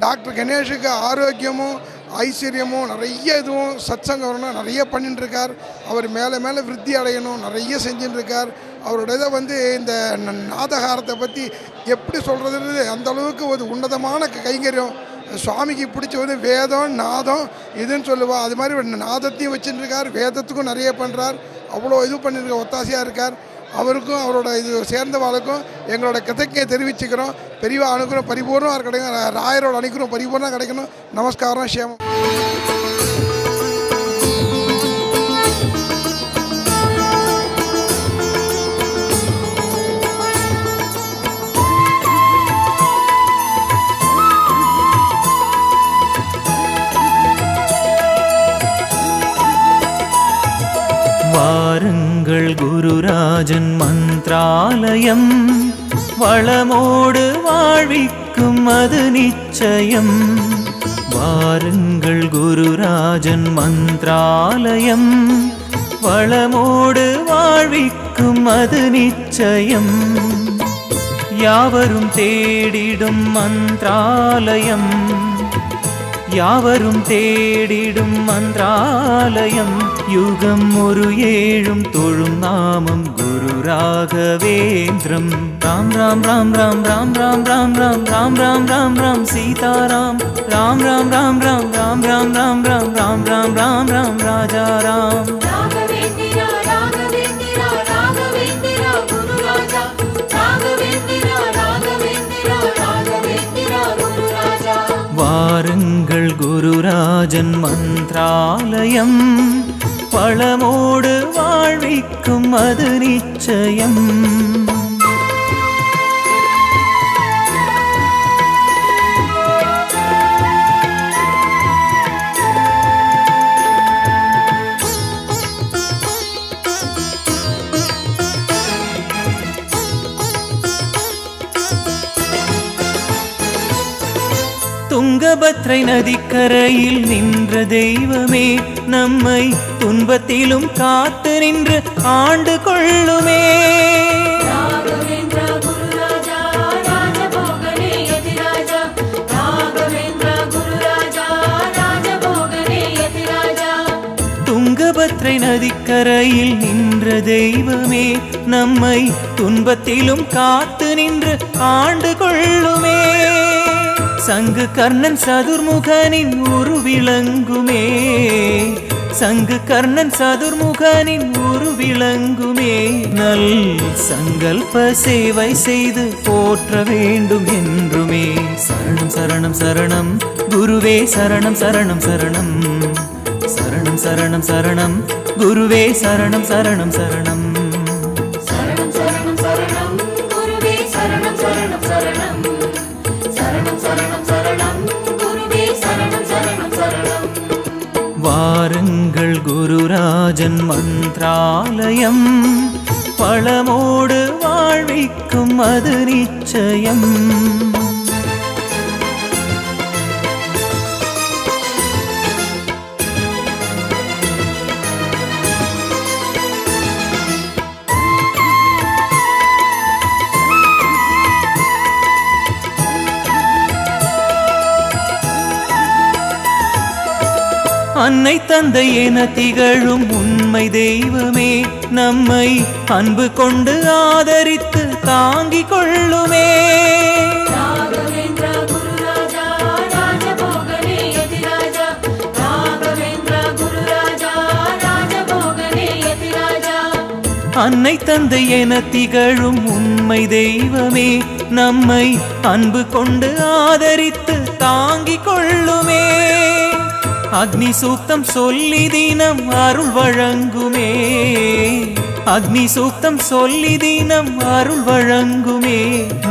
Doctor கணேஷுக்கு ஆரோக்கியமும் ஐஸ்வர்யமும் நிறைய இதுவும் சத்சங்கம் வரணும் நிறைய பண்ணிட்டுருக்கார். அவர் மேலே மேலே விருத்தி அடையணும் நிறைய செஞ்சுட்டுருக்கார். அவரோட இதை இந்த நாதகாரத்தை பற்றி எப்படி சொல்கிறதுன்றது அந்தளவுக்கு ஒரு உன்னதமான கைங்கரியம். சுவாமிக்கு பிடிச்ச வேதம் நாதம் இதுன்னு சொல்லுவாள். அது மாதிரி நாதத்தையும் வச்சுட்டுருக்கார், வேதத்துக்கும் நிறைய பண்ணுறார். அவ்வளோ இது பண்ணியிருக்க ஒத்தாசையாக இருக்கார். அவருக்கும் அவரோட இது சேர்ந்தவாளுக்கும் எங்களோட கிருத்தಜ್ಞை தெரிவிச்சுக்கிறோம். பெரியவா அனுகிரகம் பரிபூர்ணமாக கிடைக்கும், ராயரோட அனுகிரகம் பரிபூர்ணமாக கிடைக்கணும். நமஸ்காரம், சேமம். வாருங்கள் குருராஜன் மந்த்ராலயம், வளமோடு வாழ்விக்கும் அது நிச்சயம். வாருங்கள் குருராஜன் மந்த்ராலயம், வளமோடு வாழ்விக்கும் அது நிச்சயம். யாவரும் தேடிடும் மந்த்ராலயம், யாவரும் தேடிடும் மந்த்ராலயம். யுகம் ஒரு ஏழும் தொழும் நாமம் குரு ராகவேந்திரம். ராம் ராம் ராம் ராம் ராம் ராம் ராம் ராம் ராம் ராம் ராம் ராம் சீதாராம். ராம் ராம் ராம் ராம் ராம் ராம் ராம் ராம் ராம் ராம் ராம் ராம் ராஜா ராம். வாருங்கள் குருராஜன் மந்த்ராலயம், வளமோடு வாழ்விக்கும் அது நிச்சயம். துங்கபத்ரை நதிக்கரையில் நின்ற தெய்வமே, நம்மை துன்பத்திலும் காத்து நின்று ஆண்டு கொள்ளுமே. துங்கபத்ரை நதிக்கரையில் நின்ற தெய்வமே, நம்மை துன்பத்திலும் காத்து நின்று ஆண்டு கொள்ளுமே. சங்கு கர்ணன் சதுர்முகனின் ஒரு விளங்குமே, சங்கு கர்ணன் சதுர்முகனின் ஒரு விளங்குமே. நல் சங்கல்ப சேவை செய்து போற்ற வேண்டும் என்றுமே. சரணம் சரணம் சரணம் குருவே, சரணம் சரணம் சரணம் சரணம் சரணம் சரணம் குருவே, சரணம் சரணம் சரணம் சரணம் சரணம் சரணம் குருவே, சரணம் சரணம் சரணம் சரணம் சரணம் சரணம் குருவே, சரணம் சரணம் சரணம். வாருங்கள் குருராஜன் மந்த்ராலயம், வளமோடு வாழ்விக்கும் அது நிச்சயம். அன்னை தந்தை என திகழும் உண்மை தெய்வமே, நம்மை அன்பு கொண்டு ஆதரித்து தாங்கிக் கொள்ளுமே. அன்னை தந்தை என திகழும் உண்மை தெய்வமே, நம்மை அன்பு கொண்டு ஆதரித்து தாங்கிக் கொள்ளுமே. அக்னி சூக்தம் சொல்லி தினம் அருள் வழங்குமே, அக்னி சூக்தம் சொல்லி தினம் அருள் வழங்குமே.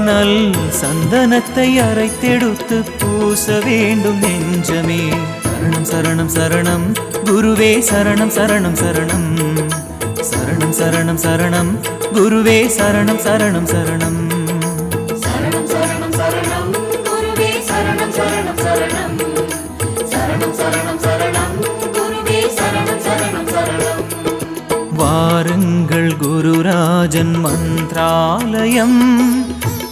நல் சந்தனத்தை அரைத்தெடுத்து பூச வேண்டும் நெஞ்சமே. சரணம் சரணம் சரணம் குருவே, சரணம் சரணம் சரணம் சரணம் சரணம் சரணம் குருவே, சரணம் சரணம் சரணம் சரணம் சரணம் சரணம் குருவே, சரணம் சரணம் சரணம் சரணம் சரணம் சரணம் குருவே, சரணம் சரணம் சரணம். வாருங்கள் குருராஜன் மந்த்ராலயம்,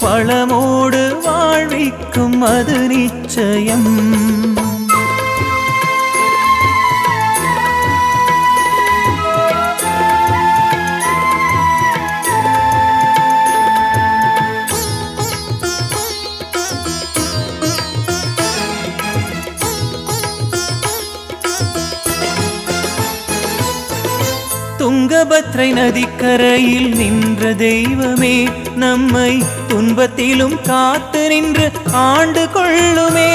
வளமோடு வாழ்விக்கும் அது நிச்சயம். துங்கபத்ரை நதிக்கரையில் நின்ற தெய்வமே, நம்மை துன்பத்திலும் காத்து நின்று ஆண்டு கொள்ளுமே.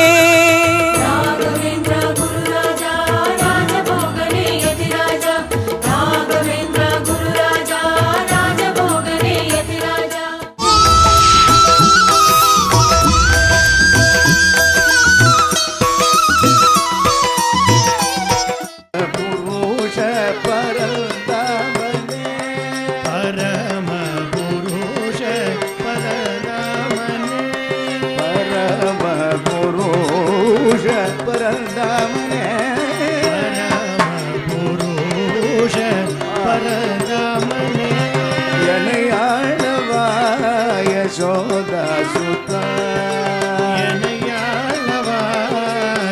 யசோதா சுதா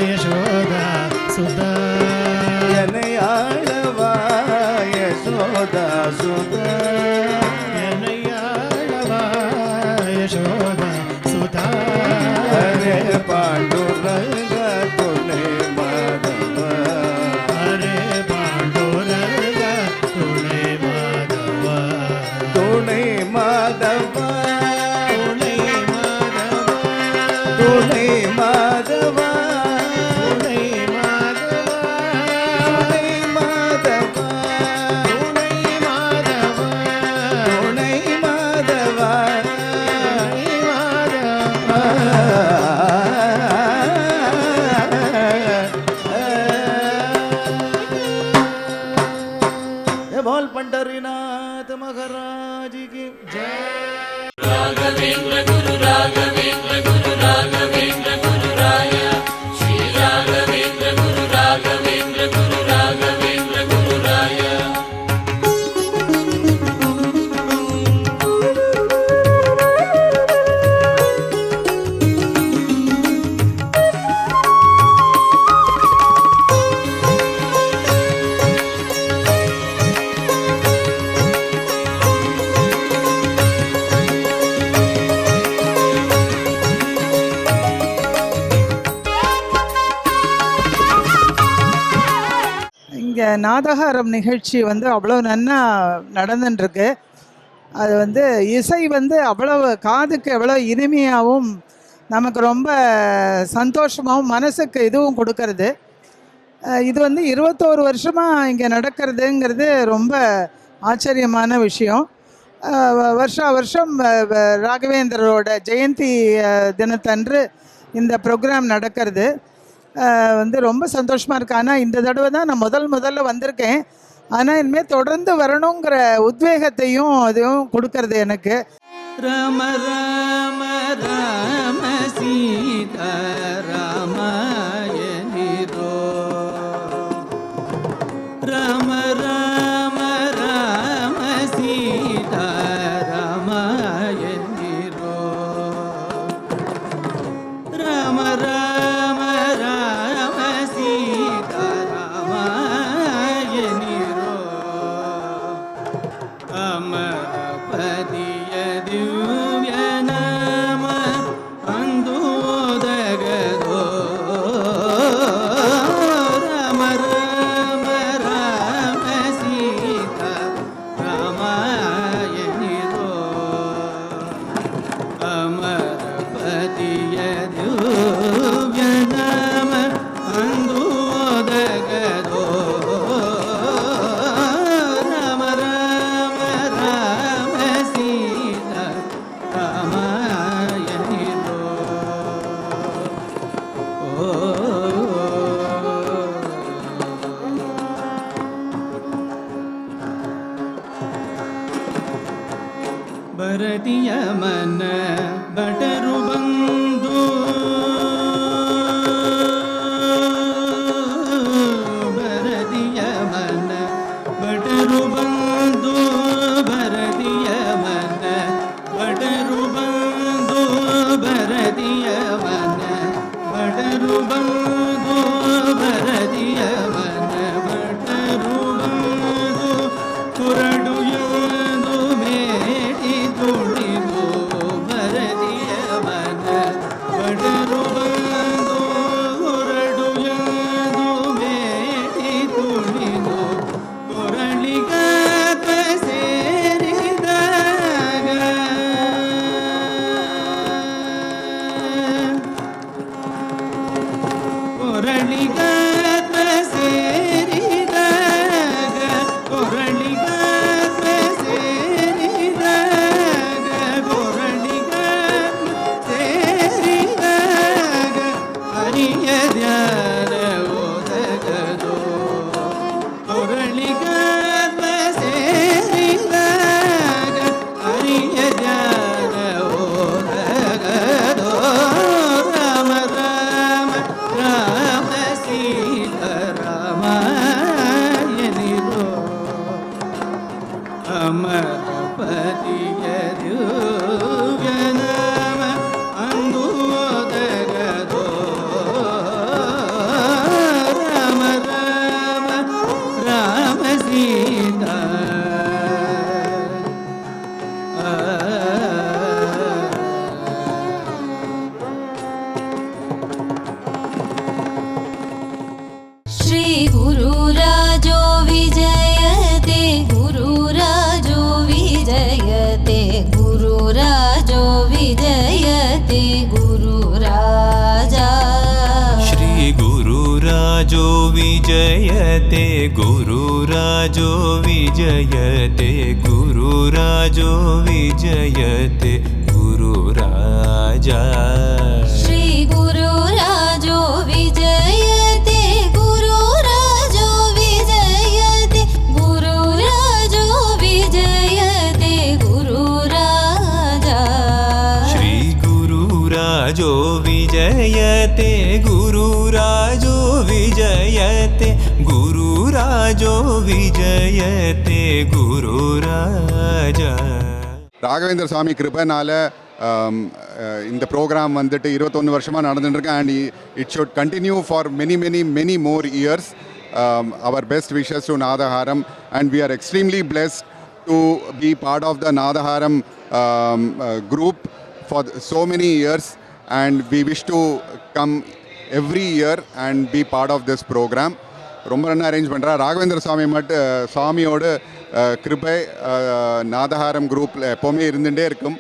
யசோதா சுதா யசோதா சுதா யசோதா சுதா ஹரே பாண்டுரங்க துணை மாதவ ஹரே பாண்டுரங்க துணை மாதவ துணை மாதவ துணை மாதவ துணை மாதவ துணை மாதவ துணை மாதவ துணை மாதவ बोल पंढरीनाथ महाराज की जय. राघवेंद्र गुरु राघवेंद्र गुरु राघवेंद्र गुरु राया श्री राघवेंद्र गुरु राघवेंद्र गुरु राघवेंद्र गुरु राया. இங்கே நாதகாரம் நிகழ்ச்சி வந்து அவ்வளோ நன்னா நடந்துட்டுருக்கு. அது வந்து இசை வந்து அவ்வளவு காதுக்கு எவ்வளோ இனிமையாகவும் நமக்கு ரொம்ப சந்தோஷமாகவும் மனசுக்கு இதுவும் கொடுக்கறது. இது வந்து 21 வருஷமாக இங்கே நடக்கிறதுங்கிறது ரொம்ப ஆச்சரியமான விஷயம். வருஷா வருஷம் ராகவேந்திரரோட ஜெயந்தி தினத்தன்று இந்த ப்ரோக்ராம் நடக்கிறது. வந்து ரொம்ப சந்தோஷமாக இருக்கு. ஆனால் இந்த தடவை தான் நான் முதல்ல வந்திருக்கேன். ஆனால் இனிமேல் தொடர்ந்து வரணுங்கிற உத்வேகத்தையும் அதையும் கொடுக்கறது எனக்கு. ராம ராம ராம சீதா ராமாயணிரோ ராம ராம ராம சீதா ராமாயணிரோ ராம ராம ராம சீதா ராமாயணிரோ அமரபதிய ದಿವ್ಯ ನಾಮ ಅಂದೋದಗದೋ ರಾಮ ರಾಮ ರಾಮ ಸೀತಾ ರಾಮಾಯಣಿರೋ ಅಮರಪತಿಯ ದಿವ್ಯ ನಾಮ ಅಂದೋದಗದೋ ರಾಮ ರಾಮ ರಾಮ ಸೀತಾ ರಾಮಾಯಣಿರೋ. ಬರದಿಯ ಮನ ಬಟರು ಬಂದು ಬರದಿಯ ಮನ ಬಟರು ಬಂದು ಬರದಿಯ ಮನ ಬಟರು ಬಂದು विजयते गुरुराजो विजयते गुरुराजो विजयते गुरुराजा श्री गुरुराजो विजयते गुरुराजो विजयते गुरुराजो विजयते गुरुराजा श्री गुरुराजो विजयते गुरुराजो विजयते गुरुराजो विजयते गुरुराजा ராகவேந்திர சுவாமி கிருபைனால இந்த ப்ரோக்ராம் வந்துட்டு 21 வருஷமாக நடந்துட்டுருக்கு and it should continue for many more years. Our best wishes to Nadaharam and we are extremely blessed to be part of the Nadaharam group for so many years and we wish to come every year and be part of this program. ரொம்ப நல்லா arrange பண்ணுறா. ராகவேந்திர சுவாமி சுவாமியோட கிருபை நாதஹாரம் குரூப்பில் எப்போவுமே இருந்துகிட்டே இருக்கும்.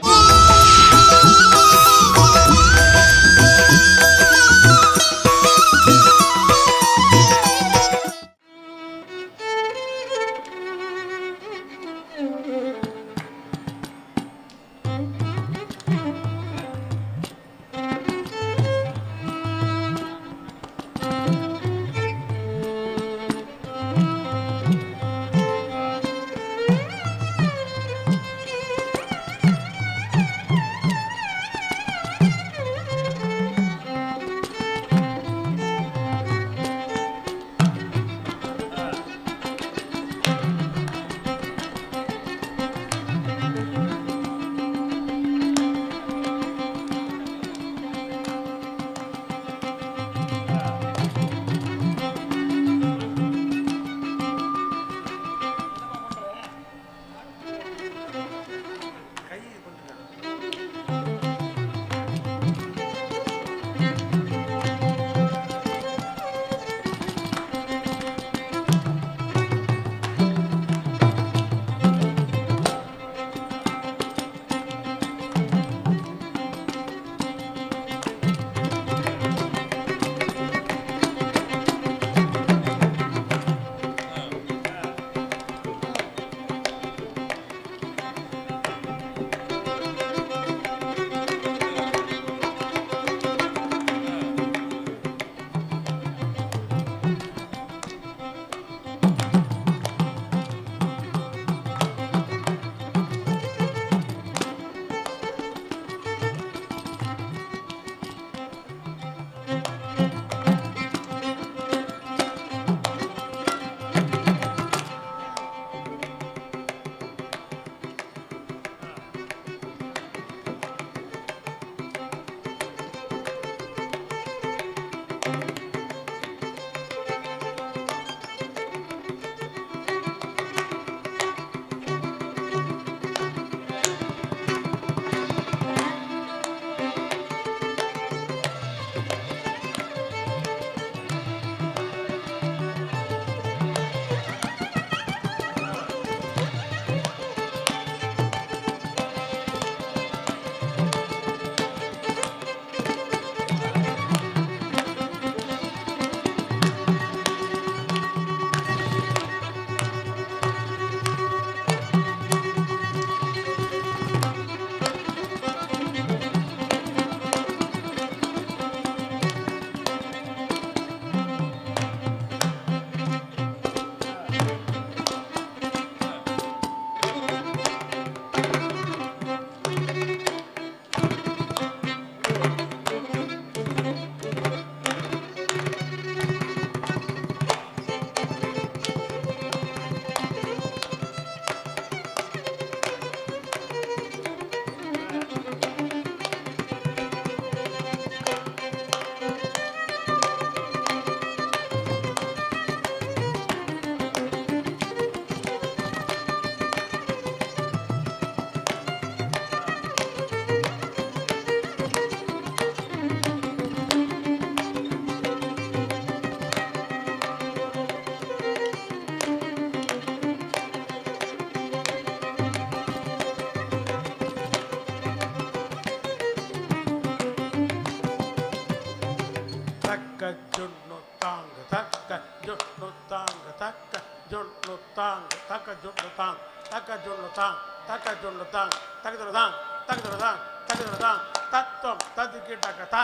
தக்க ஜொன்னு தாங்க தக்க ஜொன்னு தாங்க தக்க ஜொன்னு தாங்க தக்க ஜொன்னு தாங்க தக்க ஜொன்னு தாங்க தக்க ஜொன்னு தாங்க தக்கதுல தாங்க தக்கதுல தாங்க தக்கதுல தாங்க தத்தம் ததி கிட்டக்க தா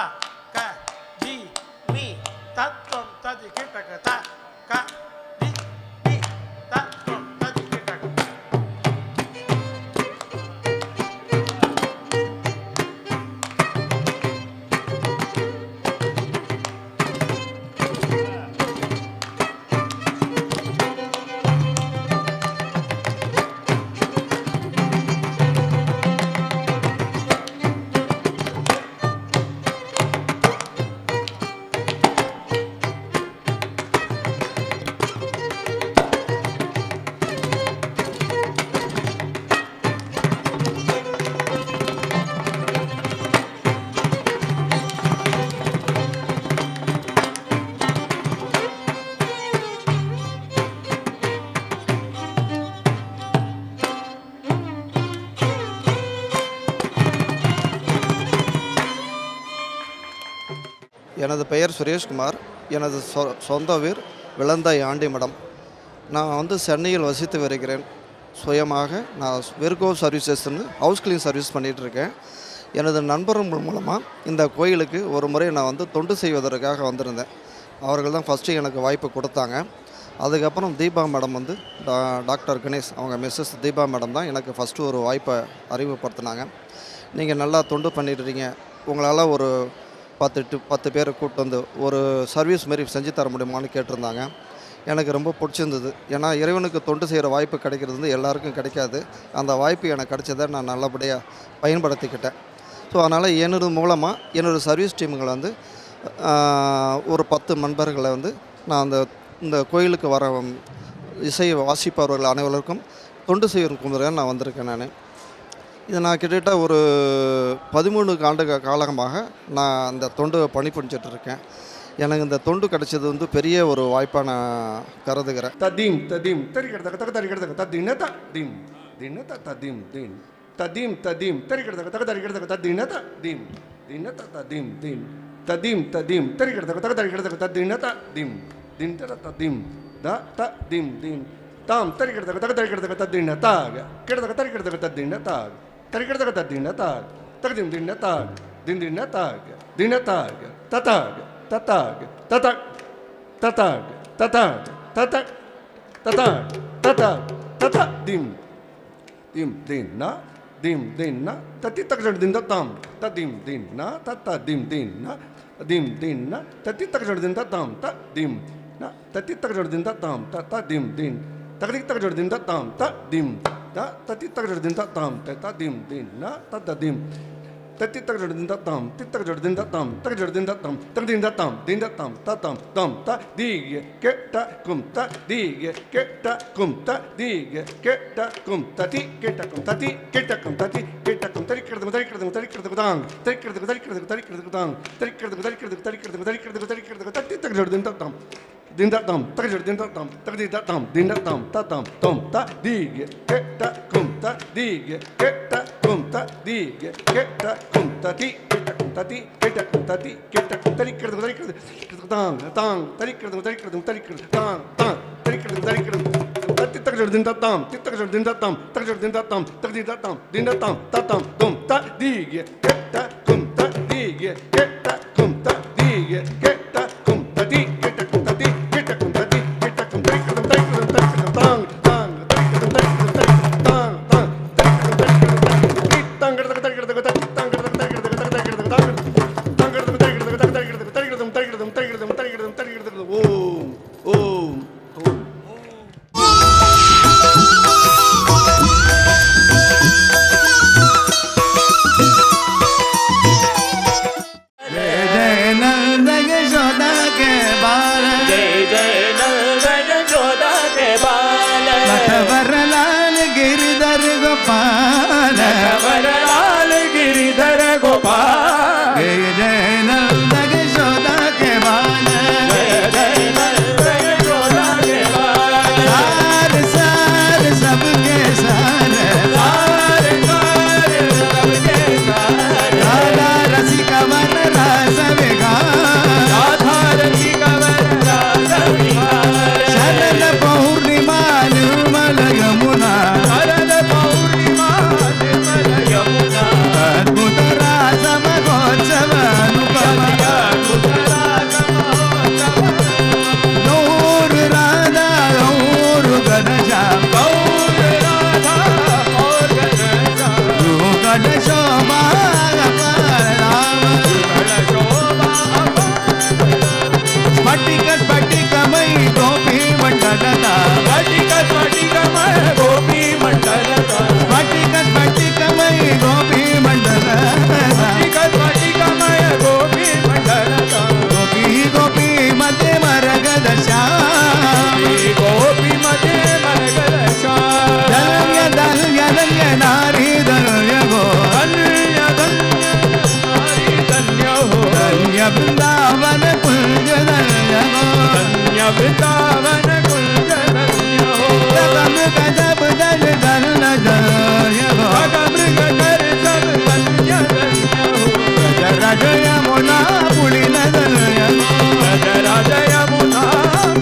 க டி மீ தத்தம் ததி கிட்டக்க தா க டி மீ தத்தம் ததி கிட்டக்க எனது பெயர் சுரேஷ்குமார். எனது சொந்த ஊர் விளந்தாய் ஆண்டிமடம். நான் வந்து சென்னையில் வசித்து வருகிறேன். சுயமாக நான் வெர்கோ சர்வீசஸ்ன்னு ஹவுஸ் கிளீன் சர்வீஸ் பண்ணிகிட்ருக்கேன். எனது நண்பர்கள் மூலமாக இந்த கோயிலுக்கு ஒரு முறை நான் வந்து தொண்டு செய்வதற்காக வந்திருந்தேன். அவர்கள் தான் ஃபஸ்ட்டு எனக்கு வாய்ப்பு கொடுத்தாங்க. அதுக்கப்புறம் தீபா மேடம் வந்து டாக்டர் கணேஷ் அவங்க மிஸ்ஸஸ் தீபா மேடம் தான் எனக்கு ஃபஸ்ட்டு ஒரு வாய்ப்பை அறிமுகப்படுத்தினாங்க. நீங்கள் நல்லா தொண்டு பண்ணிடுறீங்க, உங்களால் ஒரு 10 பேரை கூப்பிட்டு வந்து ஒரு சர்வீஸ் மாரி செஞ்சு தர முடியுமான்னு கேட்டிருந்தாங்க. எனக்கு ரொம்ப பிடிச்சிருந்தது. ஏன்னா இறைவனுக்கு தொண்டு செய்கிற வாய்ப்பு கிடைக்கிறது வந்து எல்லாருக்கும் கிடைக்காது. அந்த வாய்ப்பு எனக்கு கிடைச்சதை நான் நல்லபடியாக பயன்படுத்திக்கிட்டேன். ஸோ அதனால் என்னோட மூலமாக என்னோடய சர்வீஸ் டீமுங்களை வந்து ஒரு 10 நண்பர்களை வந்து நான் இந்த கோயிலுக்கு வர இசை வாசிப்பவர்கள் அனைவருக்கும் தொண்டு செய்வதற்கு நான் வந்திருக்கேன். இது நான் கிட்டத்தட்ட ஒரு 13 ஆண்டு காலமாக நான் அந்த தொண்டு பணிபுரிஞ்சிட்ருக்கேன். எனக்கு இந்த தொண்டு கிடைச்சது வந்து பெரிய ஒரு வாய்ப்பாக நான் கருதுகிறேன். ததீம் ததீம் தரிக்கிறதுக்கு தக்க தரிக்கிறதுக்கு தத்தின தீம் தின ததீம் தீம் ததீம் ததீம் தரிக்கிறதுக்கு தக்க தரிக்கிறதுக்கு தத்தின தீம் தின ததீம் தீம் ததீம் ததீம் தரிக்கிறதுக்கு தக்க தரிக்கிறதுக்கு தத்தின தீம் தின் ததீம் த ததீம் தீம் தாம் தரிக்கிறதுக்கு தக்க தரிக்கிறதுக்கு தத்தின தாக கிடதுக்கு தரிக்கிறதுக்கு தத்தின தாக தரிக்கிறதுக்கு தத்தின தாக தகதிம் தின தாக தின் தின தாக தின தாக ததாக ததாக ததக் ததாக ததாக ததக் ததாக ததாக தத திம் திம் தின்னா திம் தின்னா தத்தி தகஜட் தின் தாம் ததிம் தின்னா தத்த திம் தின்னா திம் தின்னா தத்தி தகஜட் தின் தாம் த திம் நா தத்தி தகஜட் தின் தாம் த திம் தின் தகதி தகஜட் தின் தாம் த திம் த தத்தி தகஜட் தின் தாம் த திம் தின்னா த திம் தத்தி தகஜட் தின் தாம் தி தகஜட் தின் தாம் தகஜட் தின் தாம் தகதின் தாம் தின் தாம் தாம் தாம் த தீக கெட்ட கும் த தீக கெட்ட கும் த தீக கெட்ட கும் ததி கெட்ட கும் ததி கெட்ட கும் ததி கெட்ட கும் தரிக்கிறதுக்கு தாங் தரிக்கிறதுக்கு தாங் தரிக்கிறதுக்கு தத்தி தகஜட் தின் தாம் தின் தாம் தகஜட் தின் தாம் தகதி தாம் தின் தாம் தாம் தாம் த தீக கெட்ட கும் த தீக கெட்ட கும் த தீக கெட்ட கும் ததி கெட்ட கும் ததி கெட்ட கும் ததி கெட்ட கும் தரிக்கிறதுக்கு தாங் தாங் தரிக்கிறதுக்கு தாங் தாங் தரிக்கிறதுக்கு தத்தி தகஜட் தின் தாம் தி தகஜட் தின் தாம் தகஜட் தின் தாம் தகதி தாம் தின் தாம் தாம் தும் த தீக கெட்ட கும் த தீக கெட்ட கும் த தீக கெட்ட கும் ததி கெட்ட கும் ததி கெட்ட கும் ததி கெட்ட கும் தரிக்கிறதுக்கு தாங் தாங் தரிக்கிறதுக்கு தாங் தாங் ஓம் ஓம் ஜய நந்தக स्फटिक स्फटिकमय गोपी मंडलता स्फटिक स्फटिकमय गोपी मंडलता स्फटिक स्फटिकमय गोपी मंडलता स्फटिक स्फटिकमय गोपी मंडलता गोपी गोपी मध्ये मरगद गोपी मध्ये मरगद दल्य दल्य दल्य नारी दल्य गो दल्य दल्य नारी दल्य हो दल्य वृंदावन कुंज दल्य गो दल्य वृंदावन कुंज दल्य हो मृग जब दल दल दल्य हो मृग कर सब दल्य दल्य हो राज यमुना पुलिन दल्य हो राज यमुना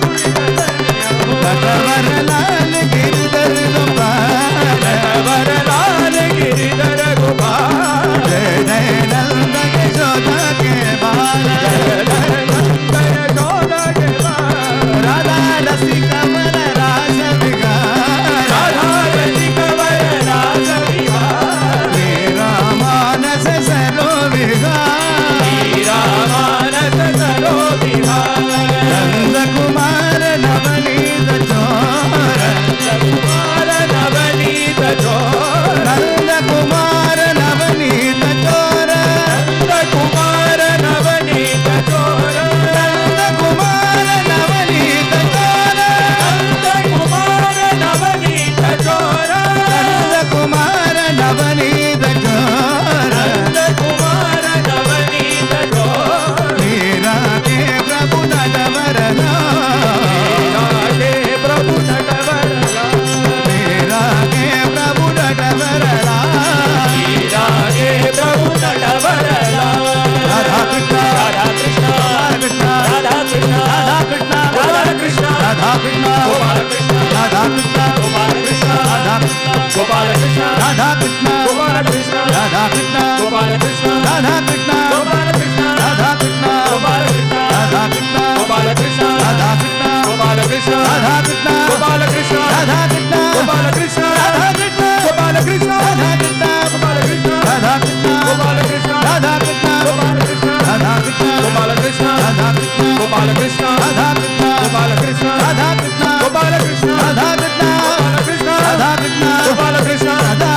पुलिन दल्य हो भगवर लाल गिरधर गोपाल भगवर लाल गिरधर गोपाल जय जय नंद यशोदा के बाल जय जय नंद यशोदा के बाल राधा रसी कमल रास विहार राधा रसी कमल रास विहार मेरा मानस सरो विहार मेरा मानस सरो विहार नंद कुमार नवनीत चोर नंद कुमार नवनीत चोर नंद कुमार नवनीत चोर नंद कुमार नवनीत चोर नंद कुमार नवनीत चोर नंद कुमार नवनीत चोर नंद कुमार नवनीत चोर नंद कुमार नवनीत चोर मेरा के प्रभु नटवरना मेरा के प्रभु नटवरना मेरा के प्रभु नटवरना मेरा के प्रभु नटवरना राधा कृष्ण राधा कृष्ण राधा कृष्ण राधा कृष्ण राधा कृष्ण राधा कृष्ण गोपाल कृष्ण राधा कृष्ण गोपाल कृष्ण राधा कृष्ण गोपाल कृष्ण राधा कृष्ण गोपाल कृष्ण राधा कृष्ण गोपाल कृष्ण राधा कृष्ण गोपाल कृष्ण राधा कृष्ण गोपाल कृष्ण राधा कृष्ण गोपाल कृष्ण राधा कृष्ण गोपाल कृष्ण राधा कृष्ण गोपाल कृष्ण राधा कृष्ण गोपाल कृष्ण राधा कृष्ण गोपाल कृष्ण राधा कृष्ण गोपाल कृष्ण राधा कृष्ण गोपाल कृष्ण राधा कृष्ण गोपाल कृष्ण राधा कृष्ण गोपाल कृष्ण राधा कृष्ण गोपाल कृष्ण राधा कृष्ण गोपाल कृष्ण राधा कृष्ण गोपाल कृष्ण राधा कृष्ण राधा कृष्ण गोपाल कृष्ण राधा कृष्ण राधा कृष्ण गोपाल कृष्ण राधा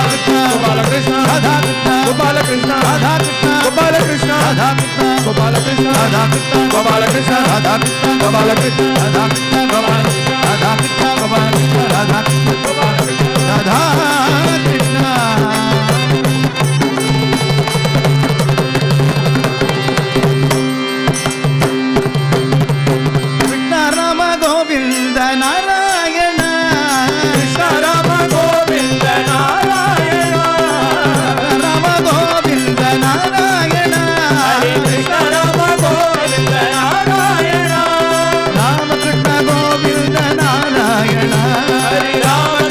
कृष्ण गोपाल कृष्ण राधा कृष्ण गोपाल कृष्ण राधा कृष्ण गोपाल कृष्ण राधा कृष्ण गोपाल कृष्ण राधा कृष्ण गोपाल कृष्ण राधा कृष्ण गोपाल कृष्ण राधा कृष्ण गोपाल कृष्ण राधा कृष्ण गोपाल कृष्ण राधा कृष्ण कृष्ण राम गोविंद नारायण कृष्ण राम गोविंद नारायण राम गोविंद नारायण हरे कृष्ण राम गोविंद नारायण राम कृष्ण गोविंद नारायण हरे राम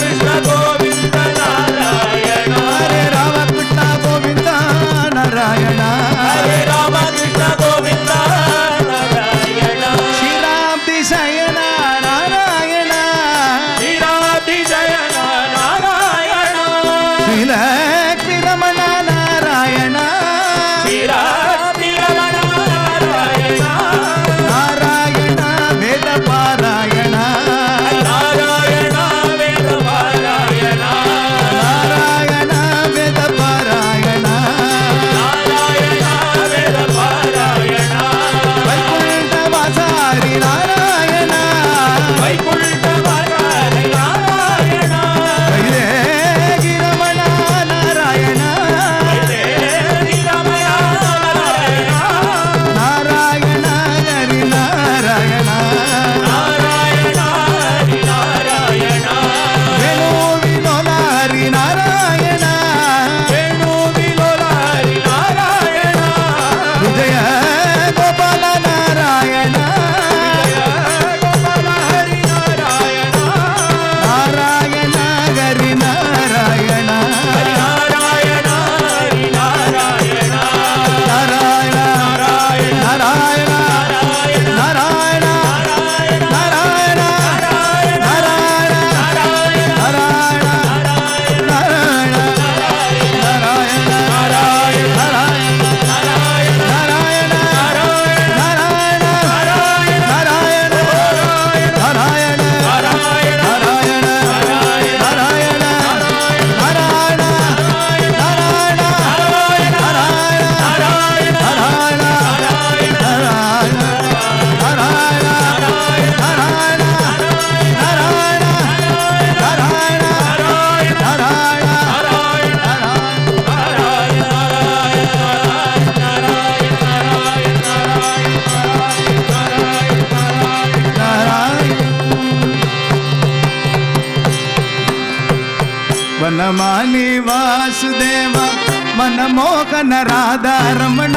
ಮನಮೋಹನ ರಾಧಾ ರಮಣ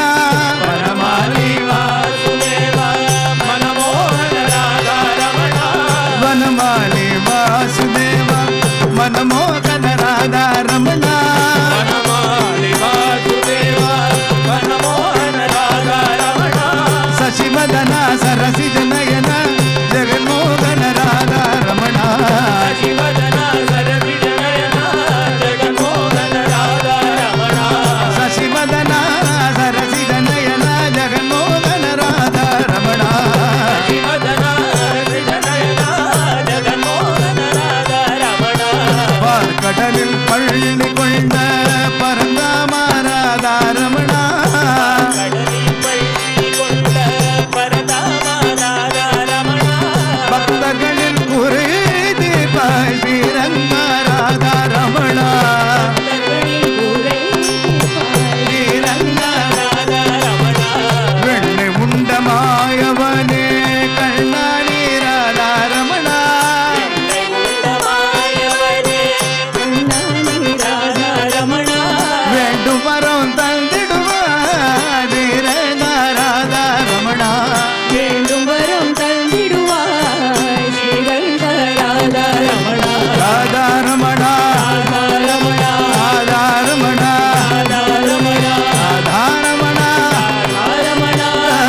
ವನಮಾಲಿ ವಾಸುದೇವ ಮನಮೋಹನ ರಾಧಾ ರಮಣ ವನಮಾಲಿ ವಾಸುದೇವ ಮನಮೋಹನ ರಾಧಾ ರಮಣ ವನಮಾಲಿ ವಾಸುದೇವ ಮನಮೋಹನ ರಾಧಾ ರಮಣ ಶಶಿವದನ ಸರಸಿ ಜನಯನ ಜಗನ್ಮೋಹನ ರಾಧಾ ರಮಣ ಶಿವದನ ಸರಸಿ ಜನಯನ ಜಗನ್ಮೋಹನ ರಾಧಾ ರಮಣ ಶಶಿವದನ ಸರಸಿ ಜನಯನ ಜಗನ್ಮೋಹನ ರಾಧಾ ರಮಣ ಶಿವದನ ಸರಸಿ ಜನಯನ ಜಗನ್ಮೋಹನ ರಾಧಾ ರಮಣ பார்க்கடலில் பள்ளி கொண்ட பரந்தாம ராதா ரமண கடலில் பள்ளி கொண்ட பரதாம ராதா ரமண பக்தர்களில் குறை தீப ஸ்ரீரங்க ராதா ரமண ஸ்ரீரங்க ராதா ரமண வெள்ளை முண்டமாயவனே கண்ணாணி ராதா ரமண மாயவனே ராதா ரமண வேண்டும் வரம் தந்திடுவாரங்க ராதா ரமண வேண்டும் வரம் தந்திடுவாய் ஸ்ரீரங்க ராதா ரமணா ராதா ரமண ராதா ரமண ராதா ரமண ராதா ரமண ராதா ரமண ரமண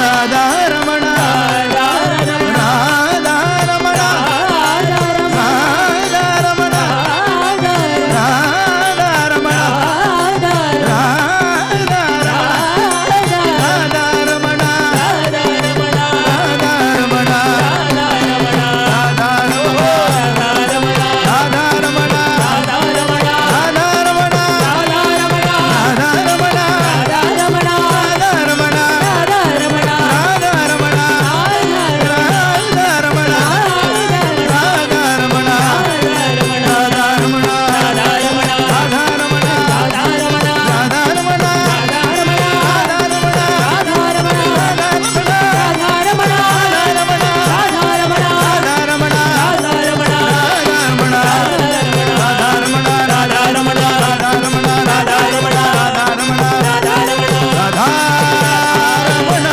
ராதா ரமண ராதா ரமண ராதா ரமண ராதா ரமண ராதா ரமண ராதா ரமண ராதா ரமண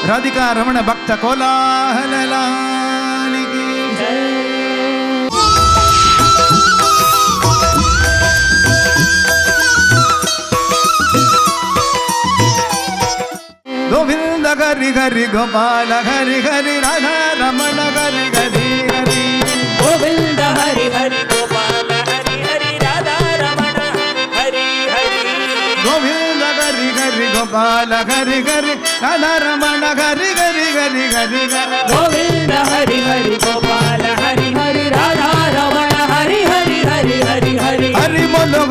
राधिका रमण भक्त कोलाहलानी की गोविंद हरि हरि गोपाल हरि हरि राधा रमण हरि हरि हरि गोविंद हरि हरि गोपाल हरि हरि राधा रमण हरि हरि गोविंद हरि हरि गोपाल हरि हरि राधा रमण हरि हरि हरि हरि हरि गोविंद हरि हरि गोपाल हरि हरि राधा रमण हरि हरि हरि हरि हरि हरि बोलो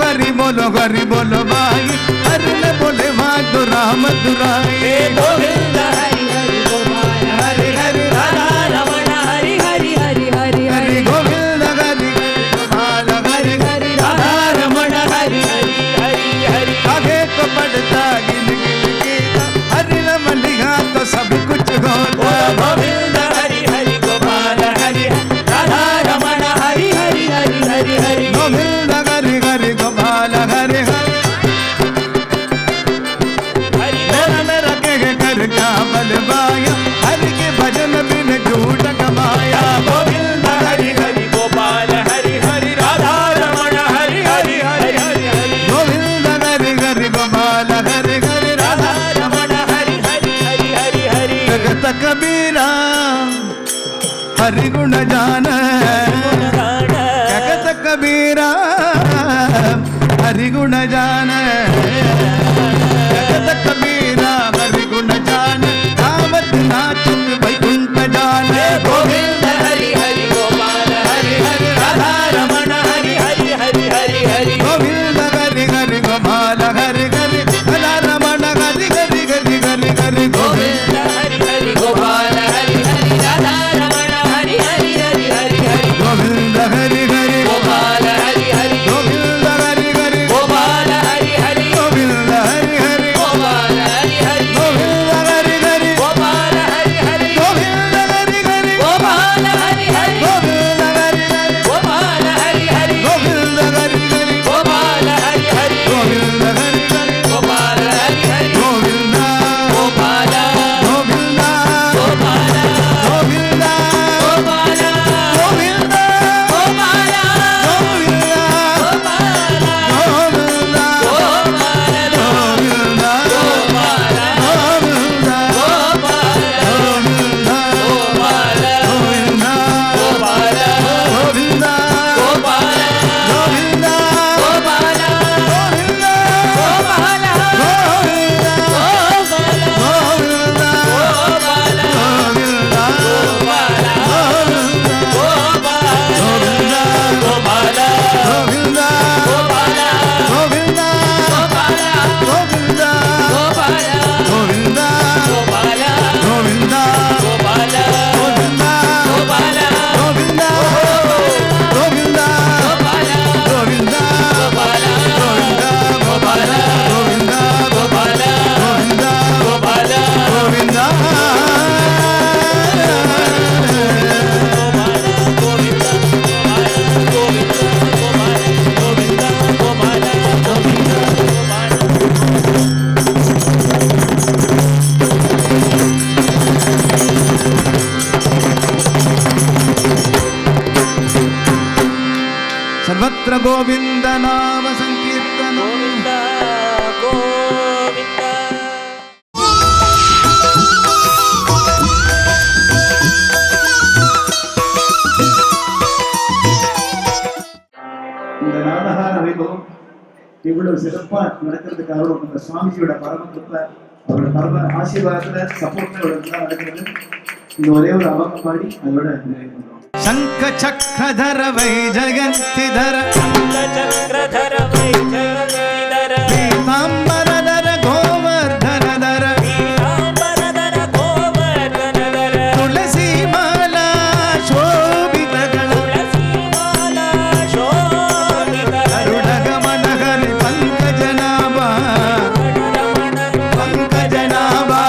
हरि बोलो भाई हरि ने बोले मधुरा मधुराई हे गोविंद हरि हरि गोपाल हरि हरि राधा रमण हरि हरि हरि हरि हरि गोविंद हरि हरि गोपाल हरि हरि राधा रमण हरि हरि हरि हरि आगे को बढ़ता गिन गिन गीता हरि रम लिखा तो सब कुछ होता गोविंद हरि हरि गोपाल हरि राधा रमण हरि हरि हरि हरि हरि गोविंद हरि हरि गोपाल हरि हरि हरि मेरा मेरा के कर सर्वत्र गोविंद नाम संकीर्तन இந்த நாடகார வைபவம் இவ்வளவு சிறப்பா நடக்கிறதுக்கு காரணம் அந்த சுவாமிஜியோட பரம கிருப்பை அவரோட பரம ஆசீர்வாதத்துல சப்போர்ட்ல நடக்கிறது. இந்த ஒரே ஒரு அவங்க பாடி அதோட நிறைவு பண்றோம். शंख चक्रधर वै जयंतीधर पीतांबरधर गोवर्धनधर तुलसी माला शोभितगण गरुडगमन हरि पंकजनाभा पंकजनाभा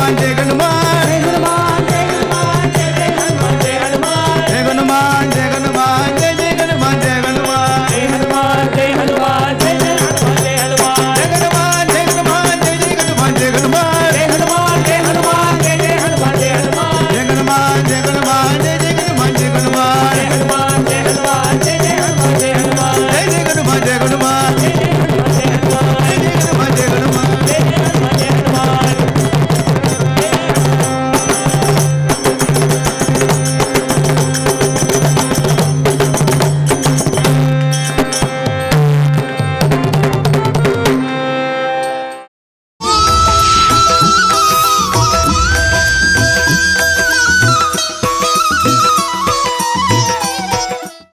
வாஞ்சைகள்